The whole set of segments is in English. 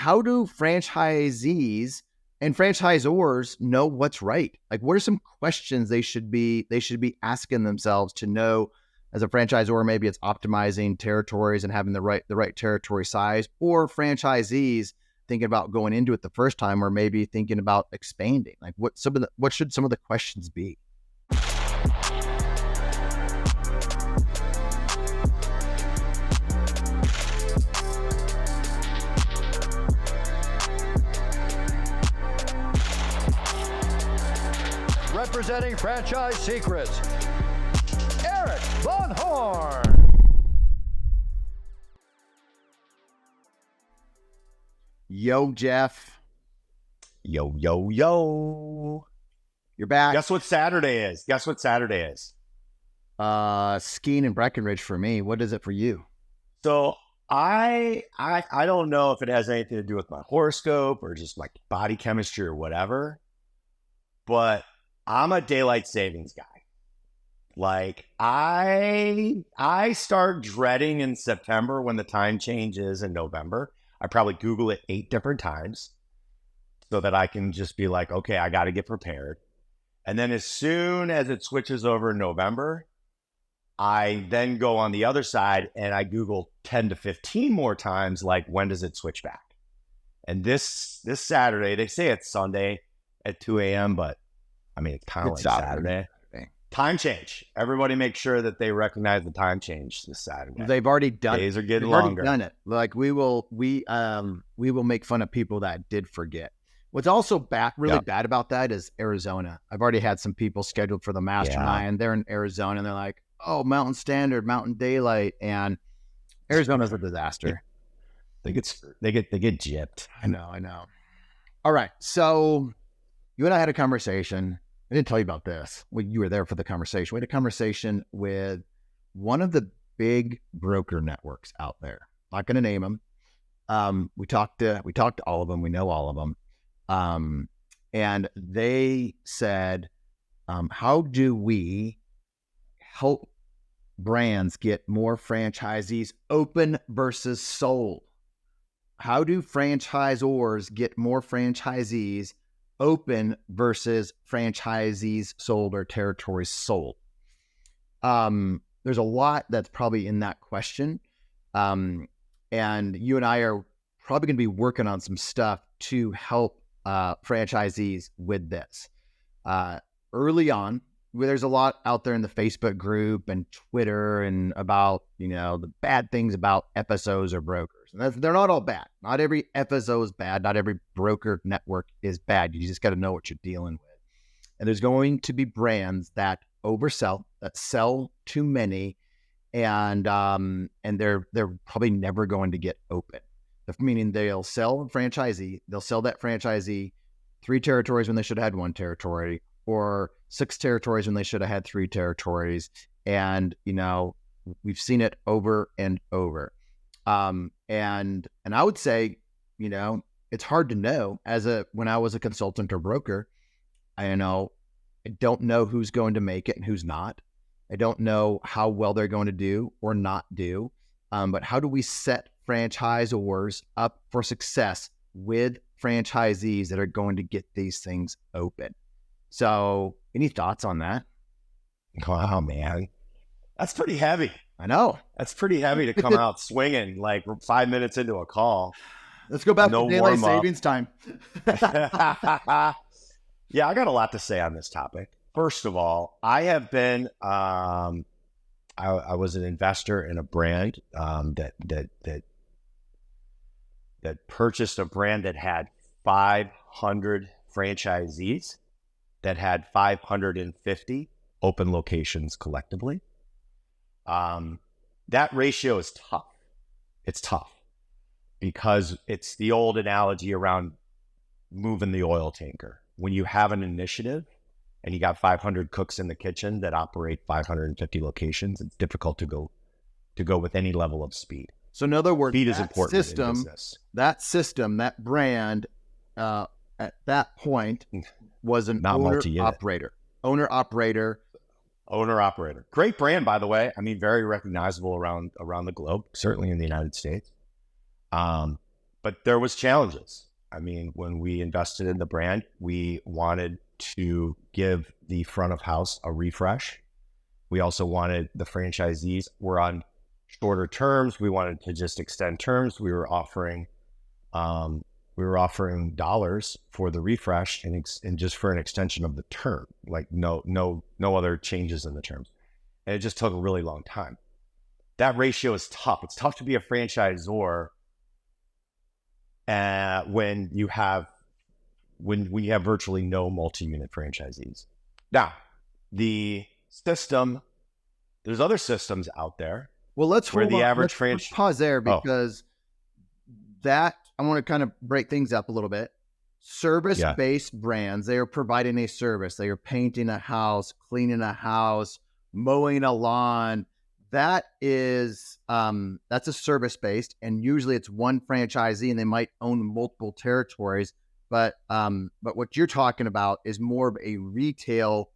how do franchisees and franchisors know what's right? Like, what are some questions they should be asking themselves to know as a franchisor? Maybe it's optimizing territories and having the right territory size, or franchisees thinking about going into it the first time, or maybe thinking about expanding. Like, what should some of the questions be? Representing Franchise Secrets, Erik Von Horn. Yo, Jeff. Yo. You're back. Guess what Saturday is? Skiing in Breckenridge for me. What is it for you? So I don't know if it has anything to do with my horoscope or just like body chemistry or whatever, but I'm a daylight savings guy. Like I start dreading in September when the time changes in November. I probably Google it 8 different times so that I can just be like, okay, I got to get prepared. And then as soon as it switches over in November, I then go on the other side and I Google 10 to 15 more times, like, when does it switch back? And this Saturday, they say it's Sunday at 2 a.m., but I mean, it's kind of like Saturday. Time change. Everybody make sure that they recognize the time change this Saturday. They've already done it. Days are getting longer. Done it. Like, we will make fun of people that did forget. What's also really bad about that is Arizona. I've already had some people scheduled for the mastermind. They're in Arizona and they're like, oh, Mountain Standard, Mountain Daylight, and Arizona's a disaster. They get gypped. I know. All right. So you and I had a conversation. I didn't tell you about this. You were there for the conversation. We had a conversation with one of the big broker networks out there. Not going to name them. We talked to all of them. We know all of them. And they said, how do we help brands get more franchisees open versus sold? How do franchisors get more franchisees open versus franchisees sold or territories sold? There's a lot that's probably in that question. And you and I are probably going to be working on some stuff to help franchisees with this. Early on, there's a lot out there in the Facebook group and Twitter and about, the bad things about FSOs or brokers. And they're not all bad. Not every FSO is bad. Not every broker network is bad. You just got to know what you're dealing with. And there's going to be brands that oversell, that sell too many, and they're probably never going to get open. Meaning they'll sell that franchisee 3 territories when they should have had 1 territory, or 6 territories when they should have had 3 territories. And, we've seen it over and over. And I would say, it's hard to know when I was a consultant or broker, I don't know who's going to make it and who's not. I don't know how well they're going to do or not do. But how do we set franchisors up for success with franchisees that are going to get these things open? So any thoughts on that? Wow, man. That's pretty heavy. I know. That's pretty heavy to come out swinging like 5 minutes into a call. Let's go back to daylight savings time. Yeah, I got a lot to say on this topic. First of all, I have been, I was an investor in a brand that purchased a brand that had 500 franchisees, that had 550 open locations collectively. That ratio is tough. It's tough because it's the old analogy around moving the oil tanker. When you have an initiative and you got 500 cooks in the kitchen that operate 550 locations, it's difficult to go with any level of speed. So in other words, speed is important in business. That system, that brand, at that point was an owner-operator. Owner-operator. Great brand, by the way. I mean, very recognizable around the globe, certainly in the United States. But there was challenges. I mean, when we invested in the brand, we wanted to give the front of house a refresh. We also wanted the franchisees were on shorter terms. We wanted to just extend terms. We were offering dollars for the refresh and just for an extension of the term, like no other changes in the terms. And it just took a really long time. That ratio is tough. It's tough to be a franchisor when you have virtually no multi-unit franchisees. Now, the system, there's other systems out there. Well, let's pause there Oh. because that I want to kind of break things up a little bit. Service-based brands, they are providing a service. They are painting a house, cleaning a house, mowing a lawn. That is that's a service-based, and usually it's one franchisee, and they might own multiple territories. But what you're talking about is more of a retail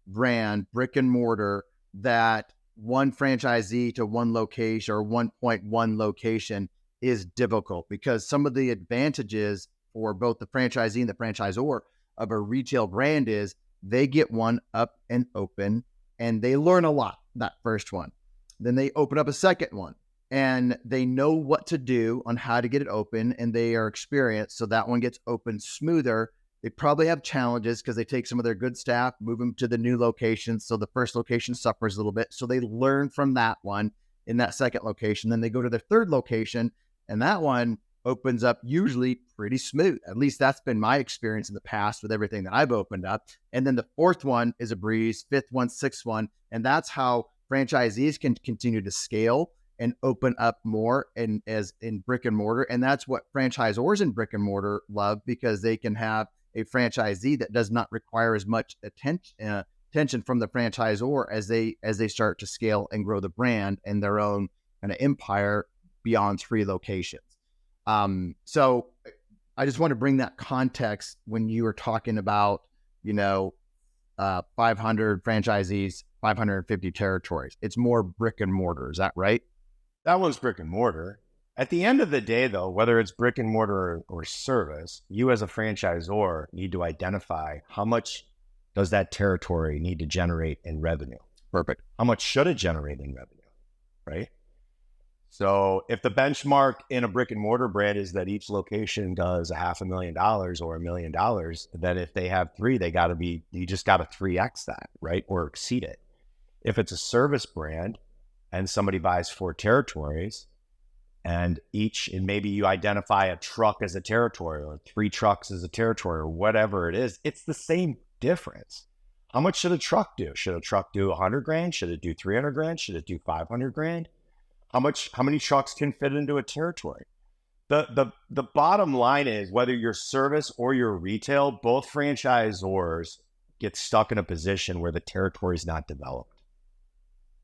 brand, brick and mortar, that one franchisee to one location or 1.1 location is difficult, because some of the advantages for both the franchisee and the franchisor of a retail brand is they get one up and open and they learn a lot that first one. Then they open up a second one and they know what to do on how to get it open, and they are experienced. So that one gets open smoother. They probably have challenges because they take some of their good staff, move them to the new location. So the first location suffers a little bit. So they learn from that one in that second location. Then they go to their third location, and that one opens up usually pretty smooth. At least that's been my experience in the past with everything that I've opened up. And then the fourth one is a breeze, fifth one, sixth one. And that's how franchisees can continue to scale and open up more as in brick and mortar. And that's what franchisors in brick and mortar love, because they can have a franchisee that does not require as much attention from the franchisor as they start to scale and grow the brand and their own kind of empire beyond 3 locations. So I just want to bring that context when you were talking about, 500 franchisees, 550 territories. It's more brick and mortar. Is that right? That one's brick and mortar. At the end of the day, though, whether it's brick and mortar or service, you as a franchisor need to identify how much does that territory need to generate in revenue. Perfect. How much should it generate in revenue, right? So if the benchmark in a brick and mortar brand is that each location does $500,000 or $1 million, then if they have 3, you just got to 3x that, right? Or exceed it. If it's a service brand and somebody buys 4 territories, and maybe you identify a truck as a territory or 3 trucks as a territory or whatever it is, it's the same difference. How much should a truck do? Should a truck do $100,000? Should it do $300,000? Should it do $500,000? How many trucks can fit into a territory? The bottom line is, whether you're service or you're retail, both franchisors get stuck in a position where the territory is not developed,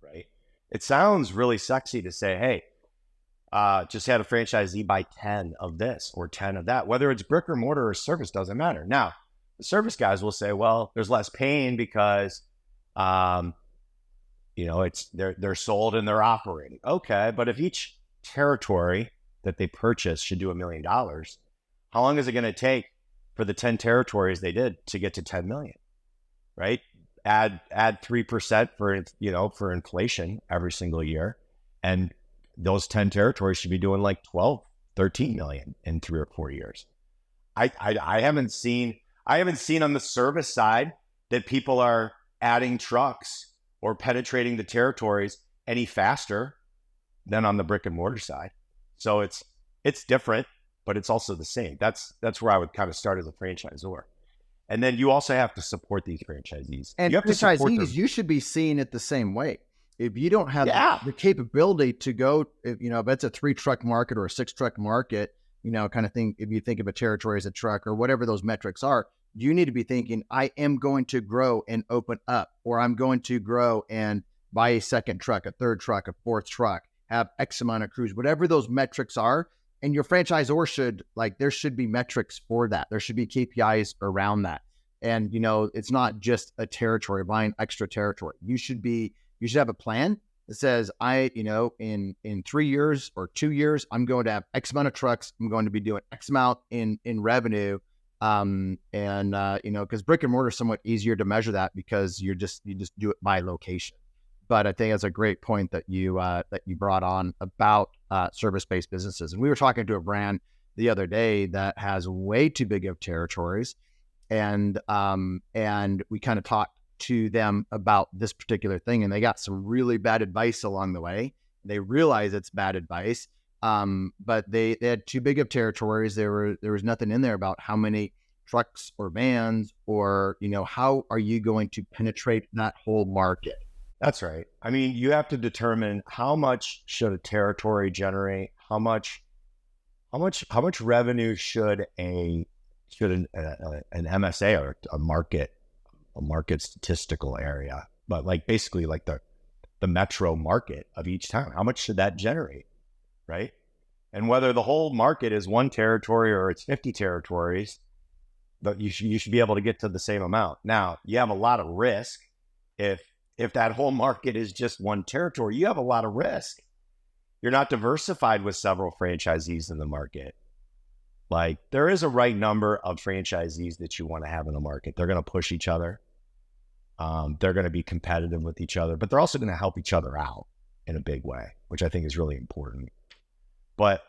right? It sounds really sexy to say, hey, just had a franchisee buy 10 of this or 10 of that. Whether it's brick or mortar or service doesn't matter. Now, the service guys will say, well, there's less pain because, they're sold and they're operating. Okay, but if each territory that they purchase should do $1 million, how long is it going to take for the 10 territories they did to get to 10 million? Right? Add 3% for inflation every single year, and those 10 territories should be doing like 12, 13 million in 3 or 4 years. I haven't seen on the service side that people are adding trucks or penetrating the territories any faster than on the brick and mortar side. So it's different, but it's also the same. That's where I would kind of start as a franchisor. And then you also have to support these franchisees. And you have franchisees, you should be seeing it the same way. If you don't have the capability to go, if it's a 3-truck market or a 6-truck market, kind of thing, if you think of a territory as a truck or whatever those metrics are, you need to be thinking, I am going to grow and open up, or I'm going to grow and buy a 2nd truck, a 3rd truck, a 4th truck, have X amount of crews, whatever those metrics are. And your franchisor there should be metrics for that. There should be KPIs around that. And, it's not just a territory, buying extra territory. You should have a plan that says, in 3 years or 2 years, I'm going to have X amount of trucks. I'm going to be doing X amount in revenue. Because brick and mortar is somewhat easier to measure that because you just do it by location. But I think that's a great point that you brought on about service-based businesses. And we were talking to a brand the other day that has way too big of territories, and we kind of talked to them about this particular thing, and they got some really bad advice along the way. They realize it's bad advice, but they had too big of territories. There was nothing in there about how many trucks or vans, or how are you going to penetrate that whole market. That's right. I mean, you have to determine how much should a territory generate, how much revenue should an MSA or a market statistical area, but like basically like the metro market of each town, how much should that generate, right? And whether the whole market is one territory or it's 50 territories, but you should be able to get to the same amount. Now, you have a lot of risk if that whole market is just one territory. You have a lot of risk. You're not diversified with several franchisees in the market. Like, there is a right number of franchisees that you want to have in the market. They're going to push each other. They're going to be competitive with each other, but they're also going to help each other out in a big way, which I think is really important. But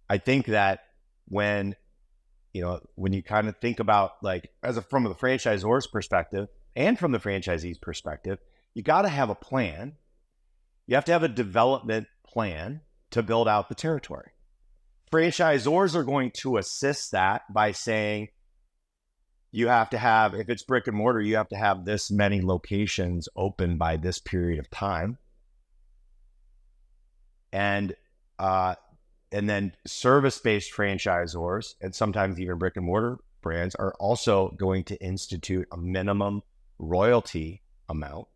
I think that when you kind of think about, like, from the franchisor's perspective and from the franchisee's perspective, you got to have a plan. You have to have a development plan to build out the territory. Franchisors are going to assist that by saying, you have to have, if it's brick and mortar, you have to have this many locations open by this period of time. And then service-based franchisors, and sometimes even brick and mortar brands, are also going to institute a minimum royalty amount.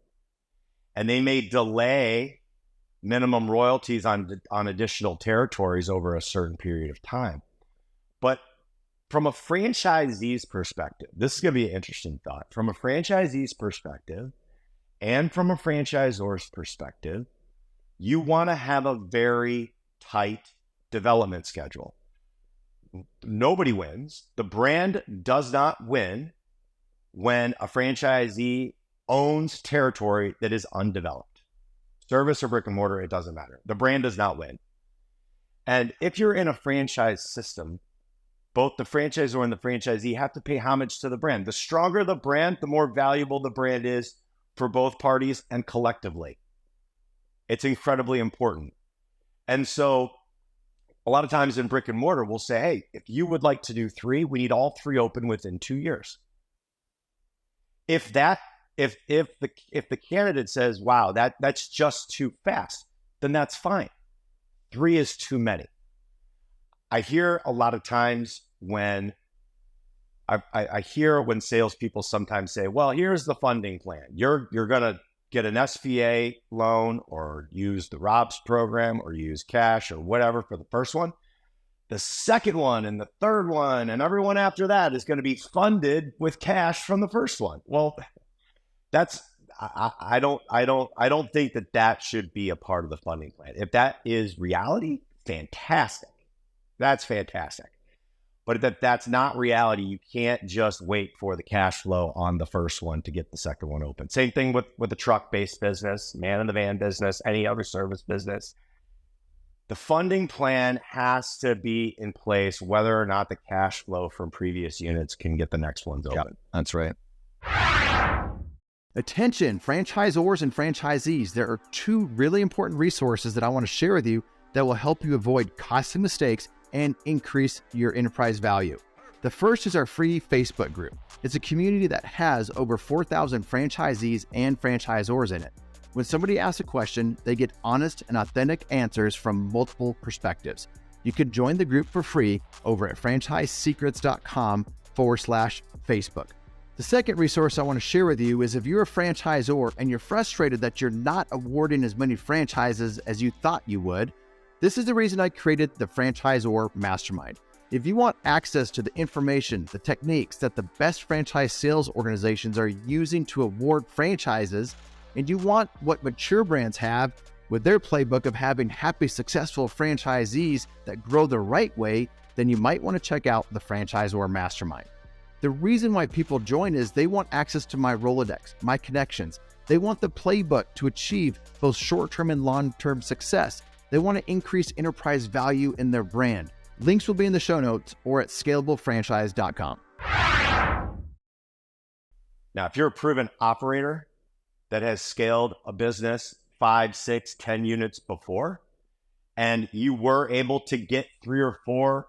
And they may delay minimum royalties on additional territories over a certain period of time. But from a franchisee's perspective, this is going to be an interesting thought. From a franchisee's perspective and from a franchisor's perspective, you want to have a very tight development schedule. Nobody wins. The brand does not win when a franchisee owns territory that is undeveloped. Service or brick and mortar, it doesn't matter. The brand does not win. And if you're in a franchise system, both the franchisor and the franchisee have to pay homage to the brand. The stronger the brand, the more valuable the brand is for both parties and collectively. It's incredibly important. And so a lot of times in brick and mortar, we'll say, hey, if you would like to do 3, we need all 3 open within 2 years. If the candidate says, wow, that's just too fast, then that's fine. 3 is too many. I hear a lot of times when I hear when salespeople sometimes say, well, here's the funding plan. You're going to get an SVA loan or use the ROBS program or use cash or whatever for the first one. The second one and the third one and everyone after that is going to be funded with cash from the first one. Well, I don't think that should be a part of the funding plan. If that is reality, fantastic. That's fantastic. But if that's not reality, you can't just wait for the cash flow on the first one to get the second one open. Same thing with the truck-based business, man in the van business, any other service business. The funding plan has to be in place whether or not the cash flow from previous units can get the next ones open. Yep, that's right. Attention, franchisors and franchisees. There are 2 really important resources that I want to share with you that will help you avoid costly mistakes and increase your enterprise value. The first is our free Facebook group. It's a community that has over 4,000 franchisees and franchisors in it. When somebody asks a question, they get honest and authentic answers from multiple perspectives. You can join the group for free over at franchisesecrets.com/Facebook. The second resource I want to share with you is if you're a franchisor and you're frustrated that you're not awarding as many franchises as you thought you would, this is the reason I created the Franchisor Mastermind. If you want access to the information, the techniques that the best franchise sales organizations are using to award franchises, and you want what mature brands have, With their playbook of having happy, successful franchisees that grow the right way, then you might want to check out the Franchisor Mastermind. The reason why people join is they want access to my Rolodex, my connections. They want the playbook to achieve both short-term and long-term success. They want to increase enterprise value in their brand. Links will be in the show notes or at scalablefranchise.com. Now, if you're a proven operator that has scaled a business 5, 6, 10 units before, and you were able to get 3 or 4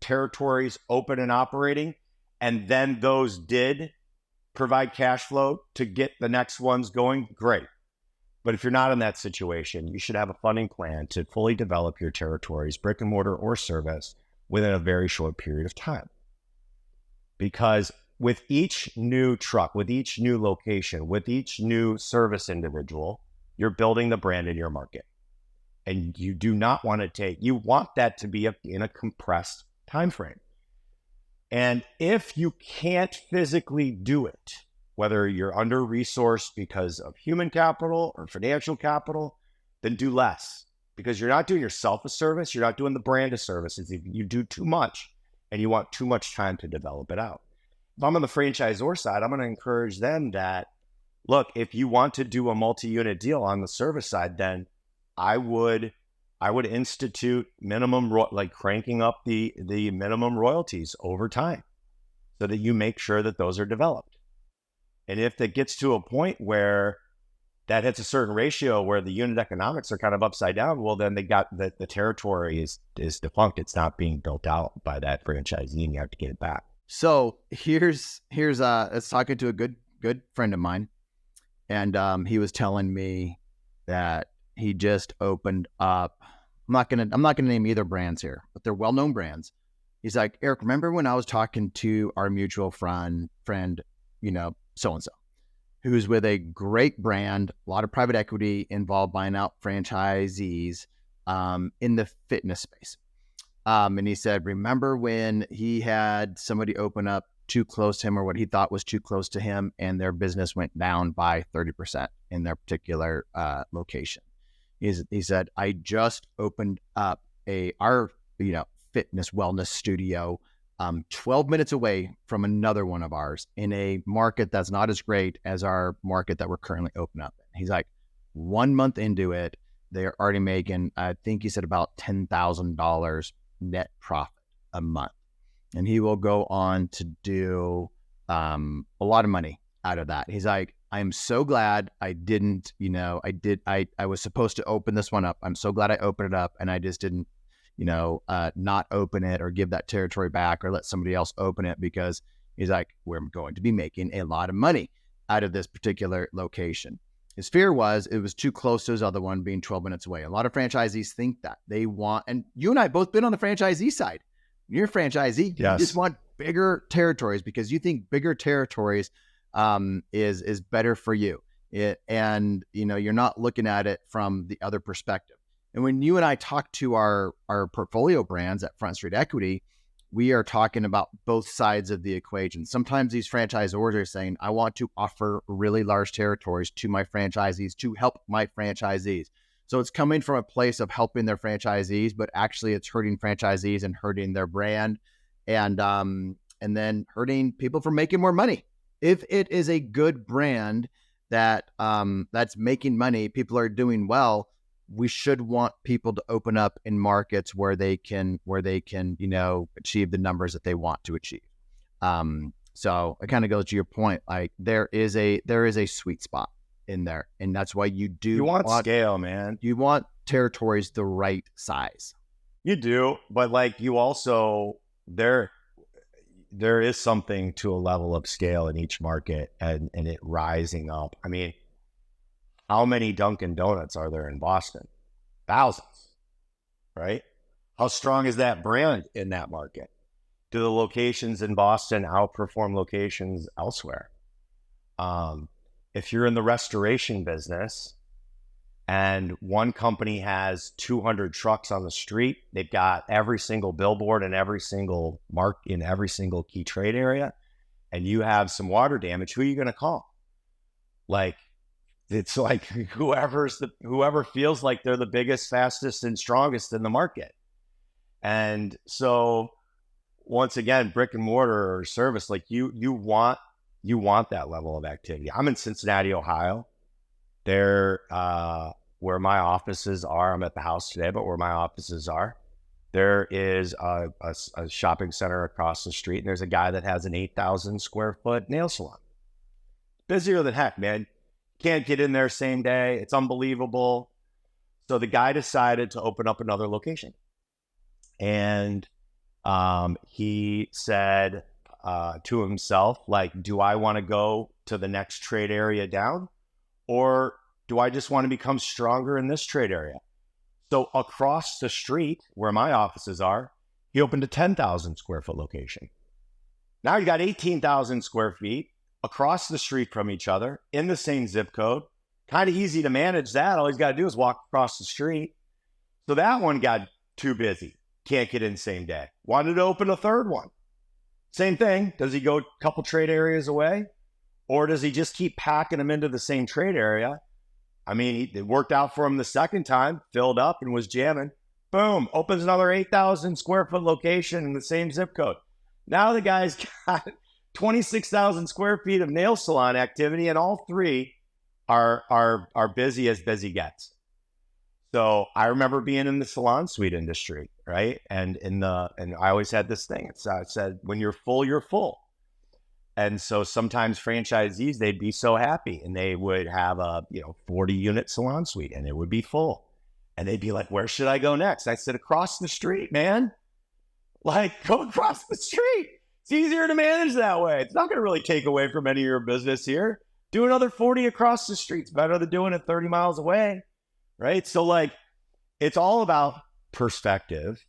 territories open and operating, and then those did provide cash flow to get the next ones going, great. But if you're not in that situation, you should have a funding plan to fully develop your territories, brick and mortar or service, within a very short period of time. Because with each new truck, with each new location, with each new service individual, you're building the brand in your market. And you do not want to you want that to be in a compressed time frame. And if you can't physically do it, whether you're under-resourced because of human capital or financial capital, then do less. Because you're not doing yourself a service, you're not doing the brand a service. If you do too much and you want too much time to develop it out. If I'm on the franchisor side, I'm going to encourage them that, look, if you want to do a multi-unit deal on the service side, then I would institute minimum, like cranking up the minimum royalties over time so that you make sure that those are developed. And if it gets to a point where that hits a certain ratio where the unit economics are kind of upside down, well, then they got the territory is defunct. It's not being built out by that franchisee and you have to get it back. So here's I was talking to a good friend of mine, and he was telling me that he just opened up. I'm not gonna name either brands here, but they're well-known brands. He's like, Eric, remember when I was talking to our mutual friend, so-and-so, who's with a great brand, a lot of private equity involved buying out franchisees in the fitness space. And he said, remember when he had somebody open up too close to him or what he thought was too close to him and their business went down by 30% in their particular location. He said, I just opened up our fitness wellness studio 12 minutes away from another one of ours in a market that's not as great as our market that we're currently open up in. He's like, 1 month into it, they're already making, I think he said about $10,000 net profit a month. And he will go on to do a lot of money out of that. He's like, I'm so glad I didn't, I was supposed to open this one up. I'm so glad I opened it up and I just didn't, not open it or give that territory back or let somebody else open it, because he's like, we're going to be making a lot of money out of this particular location. His fear was it was too close to his other one being 12 minutes away. A lot of franchisees think that they want, and you and I both been on the franchisee side. You're a franchisee. Yes. You just want bigger territories because you think bigger territories is better for you. And you're not looking at it from the other perspective. And when you and I talk to our portfolio brands at Front Street Equity, we are talking about both sides of the equation. Sometimes these franchisors are saying, I want to offer really large territories to my franchisees to help my franchisees. So it's coming from a place of helping their franchisees, but actually it's hurting franchisees and hurting their brand and then hurting people from making more money. If it is a good brand that that's making money, people are doing well, we should want people to open up in markets where they can, achieve the numbers that they want to achieve. So it kind of goes to your point. Like there is a sweet spot in there. And that's why you want scale, man. You want territories the right size. You do, but like you also, there is something to a level of scale in each market and it rising up. I mean, how many Dunkin' Donuts are there in Boston? Thousands, right? How strong is that brand in that market? Do the locations in Boston outperform locations elsewhere? If you're in the restoration business and one company has 200 trucks on the street, they've got every single billboard in every single in every single key trade area, and you have some water damage, who are you going to call? Like, It's like whoever feels like they're the biggest, fastest, and strongest in the market. And so once again, brick and mortar or service, like you want that level of activity. I'm in Cincinnati, Ohio. There, where my offices are, I'm at the house today, but where my offices are, there is a shopping center across the street, and there's a guy that has an 8,000 square foot nail salon. Busier than heck, man. Can't get in there same day. It's unbelievable. So the guy decided to open up another location. And he said to himself, like, do I want to go to the next trade area down? Or do I just want to become stronger in this trade area? So across the street where my offices are, he opened a 10,000 square foot location. Now you got 18,000 square feet across the street from each other in the same zip code. Kind of easy to manage that. All he's got to do is walk across the street. So that one got too busy. Can't get in same day. Wanted to open a third one. Same thing. Does he go a couple trade areas away? Or does he just keep packing them into the same trade area? I mean, it worked out for him the second time, filled up and was jamming. Boom, opens another 8,000 square foot location in the same zip code. Now the guy's got 26,000 square feet of nail salon activity, and all three are busy as busy gets. So I remember being in the salon suite industry, right? And I always had this thing. It said, when you're full, you're full. And so sometimes franchisees, they'd be so happy and they would have a 40 unit salon suite and it would be full. And they'd be like, where should I go next? I said, across the street, man. Like, go across the street. It's easier to manage that way. It's not going to really take away from any of your business here. Do another 40 across the street. It's better than doing it 30 miles away, right? So like, it's all about perspective,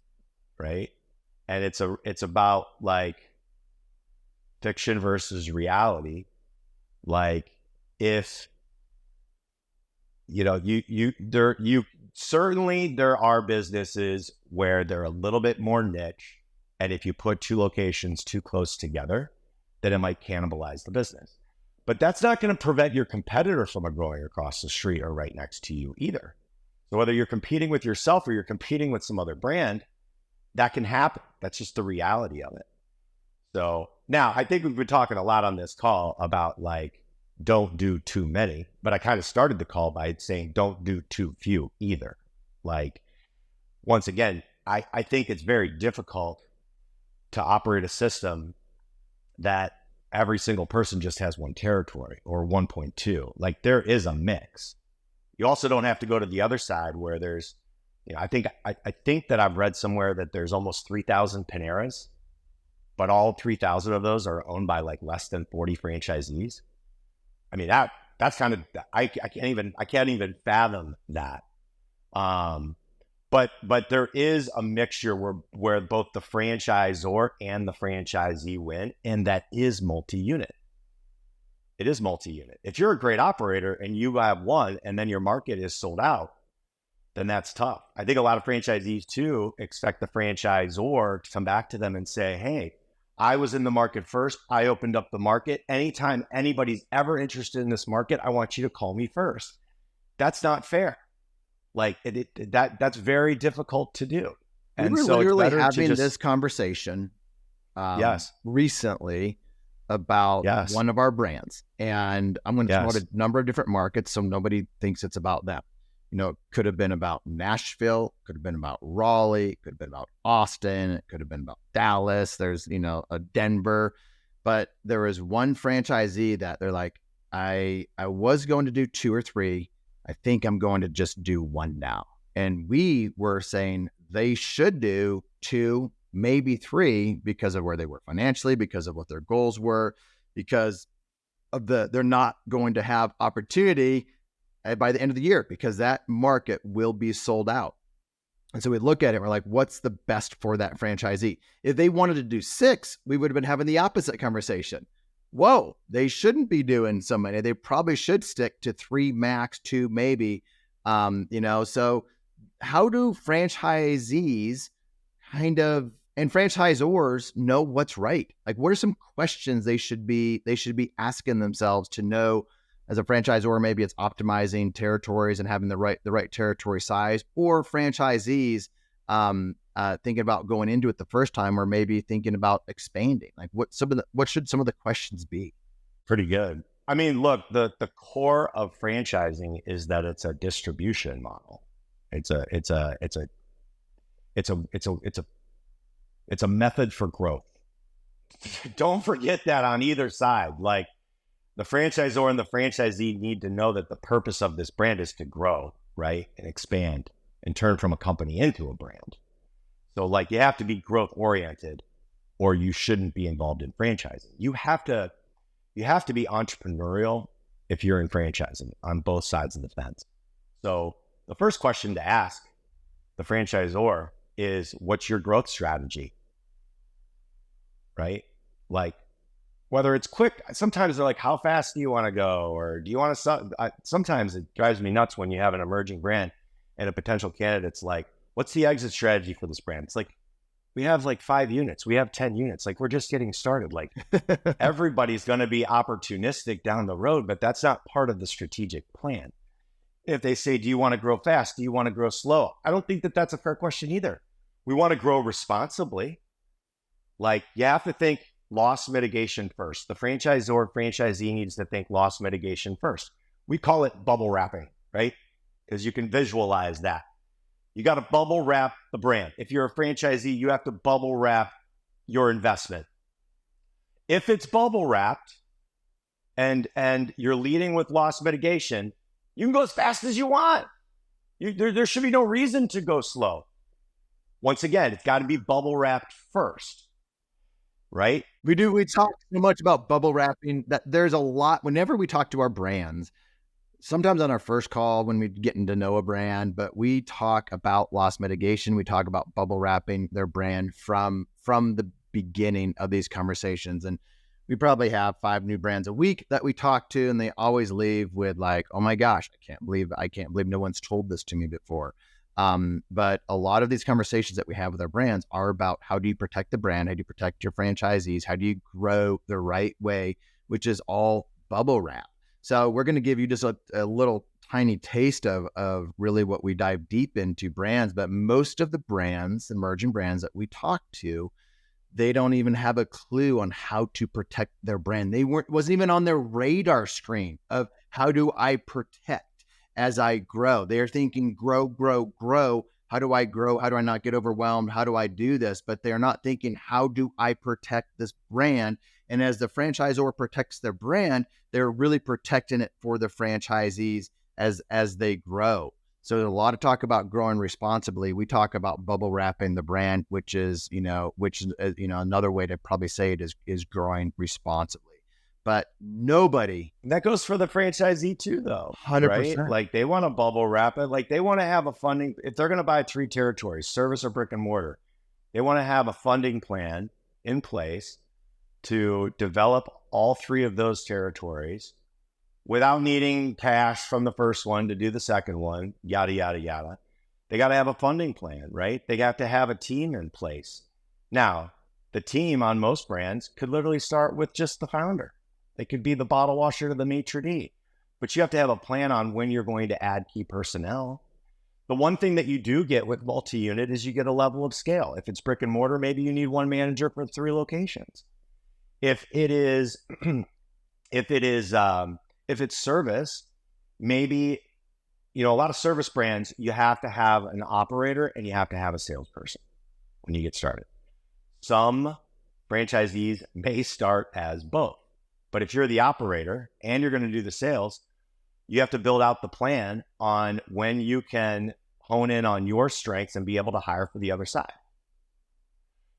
right? And it's about like fiction versus reality. Like if, certainly there are businesses where they're a little bit more niche. And if you put two locations too close together, then it might cannibalize the business. But that's not going to prevent your competitor from growing across the street or right next to you either. So whether you're competing with yourself or you're competing with some other brand, that can happen. That's just the reality of it. So now I think we've been talking a lot on this call about like, don't do too many, but I kind of started the call by saying don't do too few either. Like, once again, I think it's very difficult to operate a system that every single person just has one territory or 1.2. Like, there is a mix. You also don't have to go to the other side where there's, I think that I've read somewhere that there's almost 3,000 Paneras, but all 3,000 of those are owned by like less than 40 franchisees. I mean, that's kind of, I can't even fathom that. But there is a mixture where both the franchisor and the franchisee win, and that is multi-unit. It is multi-unit. If you're a great operator and you have one and then your market is sold out, then that's tough. I think a lot of franchisees too expect the franchisor to come back to them and say, hey, I was in the market first. I opened up the market. Anytime anybody's ever interested in this market, I want you to call me first. That's not fair. Like that's very difficult to do. And we were literally having this conversation recently about one of our brands. And I'm going to promote a number of different markets so nobody thinks it's about them. It could have been about Nashville, could have been about Raleigh, could have been about Austin, it could have been about Dallas. There's, a Denver. But there was one franchisee that they're like, I was going to do 2 or 3. I think I'm going to just do 1 now. And we were saying they should do 2, maybe 3 because of where they were financially, because of what their goals were, because of they're not going to have opportunity by the end of the year because that market will be sold out. And so we look at it, we're like, what's the best for that franchisee? If they wanted to do 6, we would have been having the opposite conversation. Whoa, they shouldn't be doing so many. They probably should stick to 3 max, 2 maybe. So how do franchisees and franchisors know what's right? Like, what are some questions they should be asking themselves to know As a franchisor, maybe it's optimizing territories and having the right territory size, or franchisees thinking about going into it the first time, or maybe thinking about expanding. Like what should some of the questions be? Pretty good. I mean, look, the core of franchising is that it's a distribution model. It's a method for growth. Don't forget that on either side. Like, the franchisor and the franchisee need to know that the purpose of this brand is to grow, right? And expand and turn from a company into a brand. So like, you have to be growth oriented, or you shouldn't be involved in franchising. You have to be entrepreneurial if you're in franchising on both sides of the fence. So the first question to ask the franchisor is, what's your growth strategy? Right? Like, whether it's quick, sometimes they're like, how fast do you want to go? Or do you want to, sometimes it drives me nuts when you have an emerging brand and a potential candidate's like, what's the exit strategy for this brand? It's like, we have like 5 units, we have 10 units. Like, we're just getting started. Like, everybody's going to be opportunistic down the road, but that's not part of the strategic plan. If they say, do you want to grow fast? Do you want to grow slow? I don't think that that's a fair question either. We want to grow responsibly. Like, you have to think loss mitigation first. The franchisee needs to think loss mitigation first. We call it bubble wrapping, right? Because you can visualize that. You got to bubble wrap the brand. If you're a franchisee, you have to bubble wrap your investment. If it's bubble wrapped and you're leading with loss mitigation, you can go as fast as you want. There should be no reason to go slow. Once again, it's got to be bubble wrapped first. Right? We talk so much about bubble wrapping that there's a lot, whenever we talk to our brands, sometimes on our first call when we're getting to know a brand, but we talk about loss mitigation. We talk about bubble wrapping their brand from the beginning of these conversations. And we probably have 5 new brands a week that we talk to, and they always leave with like, oh my gosh, I can't believe no one's told this to me before. But a lot of these conversations that we have with our brands are about, how do you protect the brand? How do you protect your franchisees? How do you grow the right way, which is all bubble wrap. So we're going to give you just a little tiny taste of really what we dive deep into brands. But most of the brands, emerging brands that we talk to, they don't even have a clue on how to protect their brand. Wasn't even on their radar screen of, how do I protect as I grow? They're thinking grow. How do I grow? How do I not get overwhelmed? How do I do this? But they're not thinking, how do I protect this brand? And as the franchisor protects their brand, they're really protecting it for the franchisees as they grow. So there's a lot of talk about growing responsibly. We talk about bubble wrapping the brand, which is another way to probably say it is growing responsibly. But nobody. That goes for the franchisee too, though. 100%. Right? Like, they want to bubble wrap it. Like, they want to have a funding. If they're going to buy 3 territories, service or brick and mortar, they want to have a funding plan in place to develop all 3 of those territories without needing cash from the first one to do the second one, yada, yada, yada. They got to have a funding plan, right? They got to have a team in place. Now, the team on most brands could literally start with just the founder. They could be the bottle washer to the maitre d', but you have to have a plan on when you're going to add key personnel. The one thing that you do get with multi-unit is you get a level of scale. If it's brick and mortar, maybe you need 1 manager for 3 locations. If it's service, maybe, a lot of service brands, you have to have an operator and you have to have a salesperson when you get started. Some franchisees may start as both. But if you're the operator and you're going to do the sales, you have to build out the plan on when you can hone in on your strengths and be able to hire for the other side.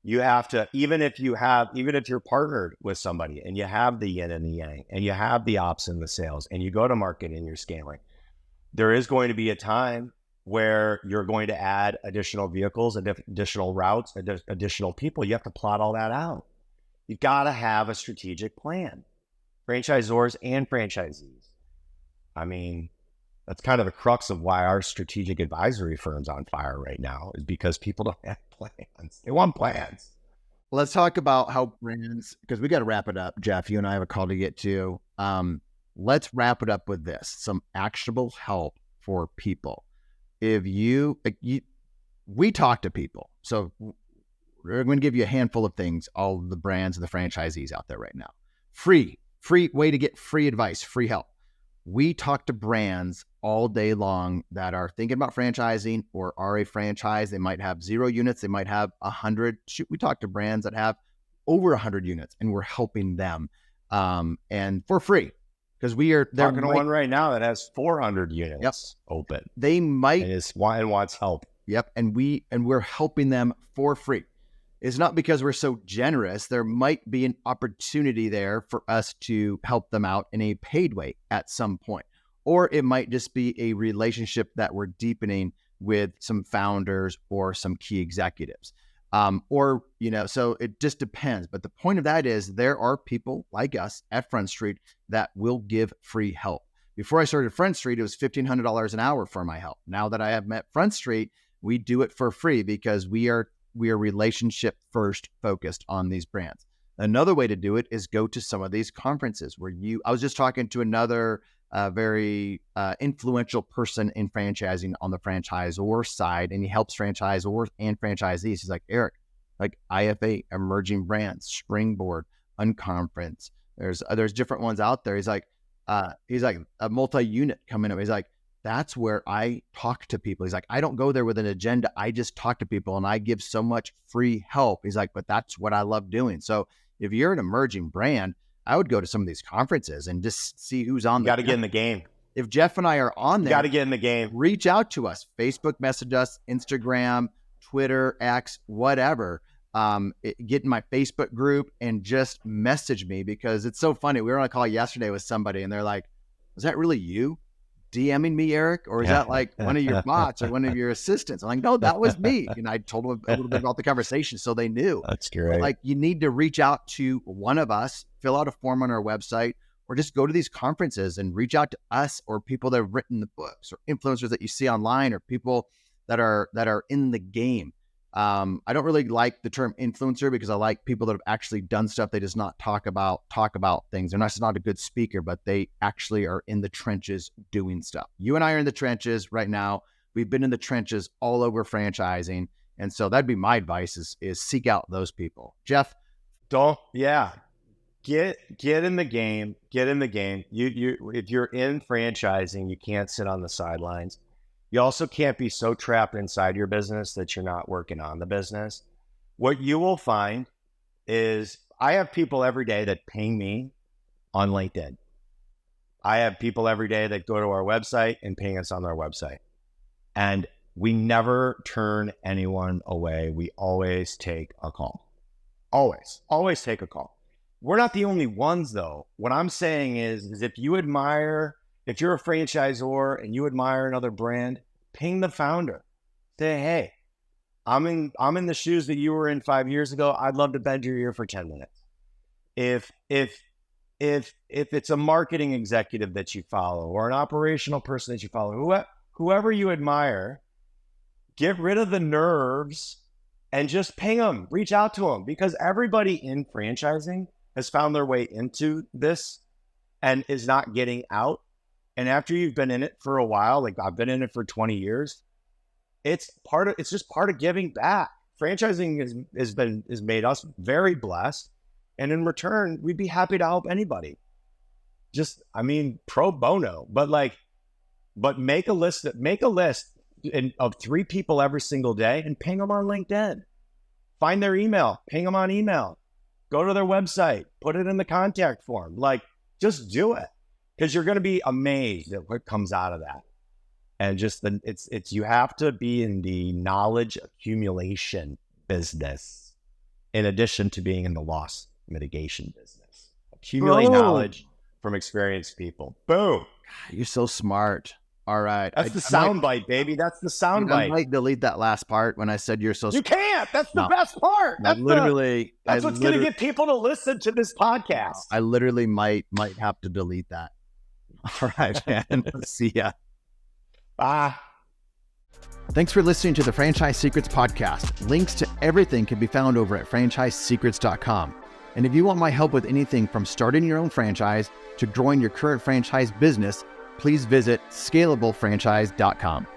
You have to, even if you're partnered with somebody and you have the yin and the yang and you have the ops and the sales and you go to market and you're scaling, there is going to be a time where you're going to add additional vehicles, additional routes, additional people. You have to plot all that out. You've got to have a strategic plan. Franchisors and franchisees. I mean, that's kind of the crux of why our strategic advisory firm's on fire right now, is because people don't have plans. They want plans. Let's talk about how brands, because we got to wrap it up, Jeff. You and I have a call to get to. let's wrap it up with this, some actionable help for people. If we talk to people, so we're going to give you a handful of things, all the brands and the franchisees out there right now. Free way to get free advice, free help. We talk to brands all day long that are thinking about franchising or are a franchise. They might have 0 units. They might have 100. We talk to brands that have over 100 units, and we're helping them and for free, because we are talking to one right now that has 400 units open. They might and wants help. Yep, and we're helping them for free. It's not because we're so generous. There might be an opportunity there for us to help them out in a paid way at some point. Or it might just be a relationship that we're deepening with some founders or some key executives. So it just depends. But the point of that is there are people like us at Front Street that will give free help. Before I started Front Street, it was $1,500 an hour for my help. Now that I have met Front Street, we do it for free because we are relationship first focused on these brands. Another way to do it is go to some of these conferences where I was just talking to another very influential person in franchising on the franchisor side, and he helps franchisors and franchisees. He's like, Erik, like IFA, emerging brands, Springboard, Unconference. There's different ones out there. He's like a multi-unit coming up. He's like, that's where I talk to people. He's like, I don't go there with an agenda. I just talk to people and I give so much free help. He's like, but that's what I love doing. So if you're an emerging brand, I would go to some of these conferences and just see who's on. Got to get in the game. If Jeff and I are on there, got to get in the game. Reach out to us, Facebook, message us, Instagram, Twitter, X, whatever. Get in my Facebook group and just message me, because it's so funny. We were on a call yesterday with somebody and they're like, was that really you DMing me, Erik? Or is that like one of your bots or one of your assistants? I'm like, no, that was me. And I told them a little bit about the conversation so they knew. That's great. But like, you need to reach out to one of us, fill out a form on our website, or just go to these conferences and reach out to us or people that have written the books or influencers that you see online or people that are in the game. I don't really like the term influencer because I like people that have actually done stuff. They just not talk about things. They're not a good speaker, but they actually are in the trenches doing stuff. You and I are in the trenches right now. We've been in the trenches all over franchising. And so that'd be my advice is seek out those people. Jeff? Get in the game. Get in the game. You if you're in franchising, you can't sit on the sidelines. You also can't be so trapped inside your business that you're not working on the business. What you will find is I have people every day that ping me on LinkedIn. I have people every day that go to our website and ping us on our website. And we never turn anyone away. We always take a call. Always take a call. We're not the only ones though. What I'm saying is if you're a franchisor and you admire another brand, ping the founder. Say, hey, I'm in the shoes that you were in 5 years ago. I'd love to bend your ear for 10 minutes. If it's a marketing executive that you follow or an operational person that you follow, whoever you admire, get rid of the nerves and just ping them, reach out to them, because everybody in franchising has found their way into this and is not getting out. And after you've been in it for a while, like I've been in it for 20 years, it's just part of giving back. Franchising has made us very blessed. And in return, we'd be happy to help anybody. Pro bono, but make a list of 3 people every single day and ping them on LinkedIn. Find their email, ping them on email, go to their website, put it in the contact form. Just do it. Because you're going to be amazed at what comes out of that. And you have to be in the knowledge accumulation business in addition to being in the loss mitigation business. Accumulate knowledge from experienced people. Boom. You're so smart. All right. That's the soundbite, baby. That's the soundbite. I might delete that last part when I said you're so smart. You can't. That's the best part. That's what's going to get people to listen to this podcast. I literally might have to delete that. All right, man. See ya. Bye. Thanks for listening to the Franchise Secrets podcast. Links to everything can be found over at franchisesecrets.com. And if you want my help with anything from starting your own franchise to growing your current franchise business, please visit scalablefranchise.com.